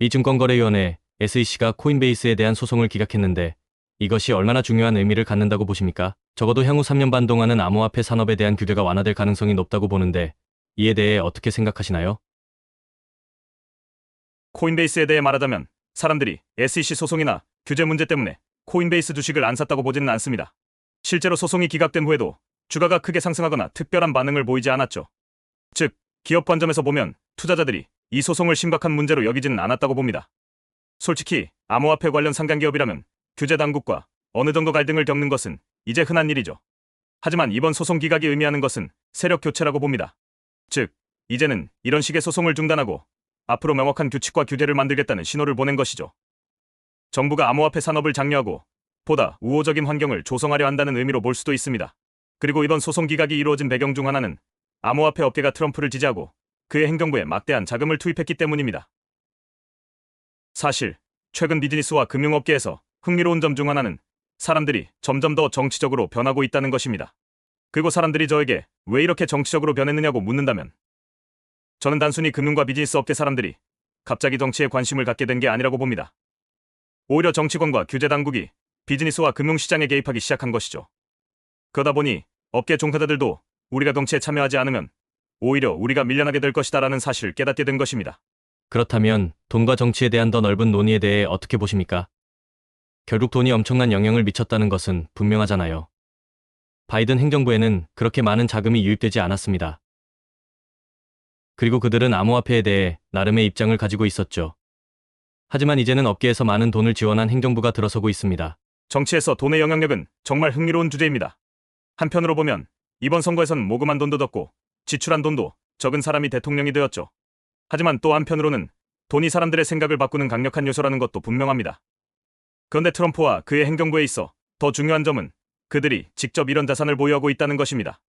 미 증권거래위원회 SEC가 코인베이스에 대한 소송을 기각했는데 이것이 얼마나 중요한 의미를 갖는다고 보십니까? 적어도 향후 3년 반 동안은 암호화폐 산업에 대한 규제가 완화될 가능성이 높다고 보는데 이에 대해 어떻게 생각하시나요? 코인베이스에 대해 말하자면 사람들이 SEC 소송이나 규제 문제 때문에 코인베이스 주식을 안 샀다고 보지는 않습니다. 실제로 소송이 기각된 후에도 주가가 크게 상승하거나 특별한 반응을 보이지 않았죠. 즉, 기업 관점에서 보면 투자자들이 이 소송을 심각한 문제로 여기지는 않았다고 봅니다. 솔직히 암호화폐 관련 상장기업이라면 규제 당국과 어느 정도 갈등을 겪는 것은 이제 흔한 일이죠. 하지만 이번 소송 기각이 의미하는 것은 세력 교체라고 봅니다. 즉, 이제는 이런 식의 소송을 중단하고 앞으로 명확한 규칙과 규제를 만들겠다는 신호를 보낸 것이죠. 정부가 암호화폐 산업을 장려하고 보다 우호적인 환경을 조성하려 한다는 의미로 볼 수도 있습니다. 그리고 이번 소송 기각이 이루어진 배경 중 하나는 암호화폐 업계가 트럼프를 지지하고 그의 행정부에 막대한 자금을 투입했기 때문입니다. 사실 최근 비즈니스와 금융업계에서 흥미로운 점 중 하나는 사람들이 점점 더 정치적으로 변하고 있다는 것입니다. 그리고 사람들이 저에게 왜 이렇게 정치적으로 변했느냐고 묻는다면 저는 단순히 금융과 비즈니스 업계 사람들이 갑자기 정치에 관심을 갖게 된 게 아니라고 봅니다. 오히려 정치권과 규제 당국이 비즈니스와 금융시장에 개입하기 시작한 것이죠. 그러다 보니 업계 종사자들도 우리가 정치에 참여하지 않으면 오히려 우리가 밀려나게 될 것이다라는 사실을 깨닫게 된 것입니다. 그렇다면 돈과 정치에 대한 더 넓은 논의에 대해 어떻게 보십니까? 결국 돈이 엄청난 영향을 미쳤다는 것은 분명하잖아요. 바이든 행정부에는 그렇게 많은 자금이 유입되지 않았습니다. 그리고 그들은 암호화폐에 대해 나름의 입장을 가지고 있었죠. 하지만 이제는 업계에서 많은 돈을 지원한 행정부가 들어서고 있습니다. 정치에서 돈의 영향력은 정말 흥미로운 주제입니다. 한편으로 보면 이번 선거에선 모금한 돈도 적고 지출한 돈도 적은 사람이 대통령이 되었죠. 하지만 또 한편으로는 돈이 사람들의 생각을 바꾸는 강력한 요소라는 것도 분명합니다. 그런데 트럼프와 그의 행정부에 있어 더 중요한 점은 그들이 직접 이런 자산을 보유하고 있다는 것입니다.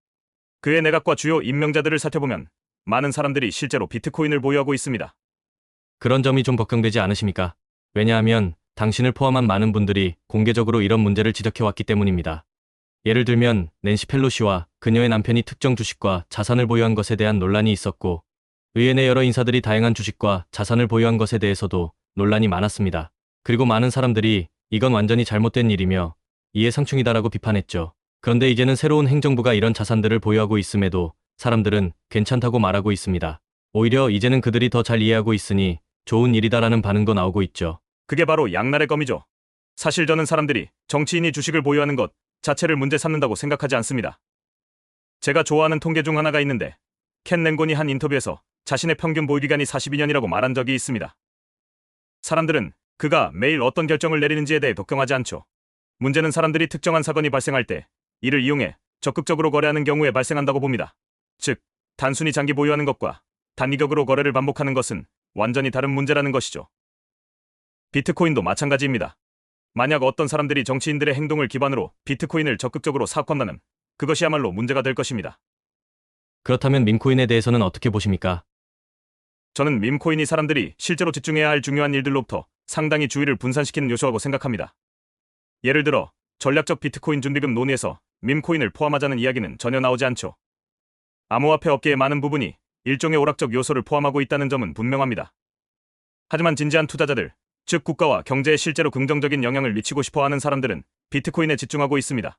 그의 내각과 주요 임명자들을 살펴보면 많은 사람들이 실제로 비트코인을 보유하고 있습니다. 그런 점이 좀 걱정되지 않으십니까? 왜냐하면 당신을 포함한 많은 분들이 공개적으로 이런 문제를 지적해왔기 때문입니다. 예를 들면 낸시 펠로시와 그녀의 남편이 특정 주식과 자산을 보유한 것에 대한 논란이 있었고 의회 내 여러 인사들이 다양한 주식과 자산을 보유한 것에 대해서도 논란이 많았습니다. 그리고 많은 사람들이 이건 완전히 잘못된 일이며 이해상충이다라고 비판했죠. 그런데 이제는 새로운 행정부가 이런 자산들을 보유하고 있음에도 사람들은 괜찮다고 말하고 있습니다. 오히려 이제는 그들이 더 잘 이해하고 있으니 좋은 일이다라는 반응도 나오고 있죠. 그게 바로 양날의 검이죠. 사실 저는 사람들이 정치인이 주식을 보유하는 것 자체를 문제 삼는다고 생각하지 않습니다. 제가 좋아하는 통계 중 하나가 있는데 켄 랭곤이 한 인터뷰에서 자신의 평균 보유기간이 42년이라고 말한 적이 있습니다. 사람들은 그가 매일 어떤 결정을 내리는지에 대해 걱정하지 않죠. 문제는 사람들이 특정한 사건이 발생할 때 이를 이용해 적극적으로 거래하는 경우에 발생한다고 봅니다. 즉, 단순히 장기 보유하는 것과 단기적으로 거래를 반복하는 것은 완전히 다른 문제라는 것이죠. 비트코인도 마찬가지입니다. 만약 어떤 사람들이 정치인들의 행동을 기반으로 비트코인을 적극적으로 사건다면 그것이야말로 문제가 될 것입니다. 그렇다면 밈코인에 대해서는 어떻게 보십니까? 저는 밈코인이 사람들이 실제로 집중해야 할 중요한 일들로부터 상당히 주의를 분산시키는 요소라고 생각합니다. 예를 들어 전략적 비트코인 준비금 논의에서 밈코인을 포함하자는 이야기는 전혀 나오지 않죠. 암호화폐 업계의 많은 부분이 일종의 오락적 요소를 포함하고 있다는 점은 분명합니다. 하지만 진지한 투자자들, 즉 국가와 경제에 실제로 긍정적인 영향을 미치고 싶어하는 사람들은 비트코인에 집중하고 있습니다.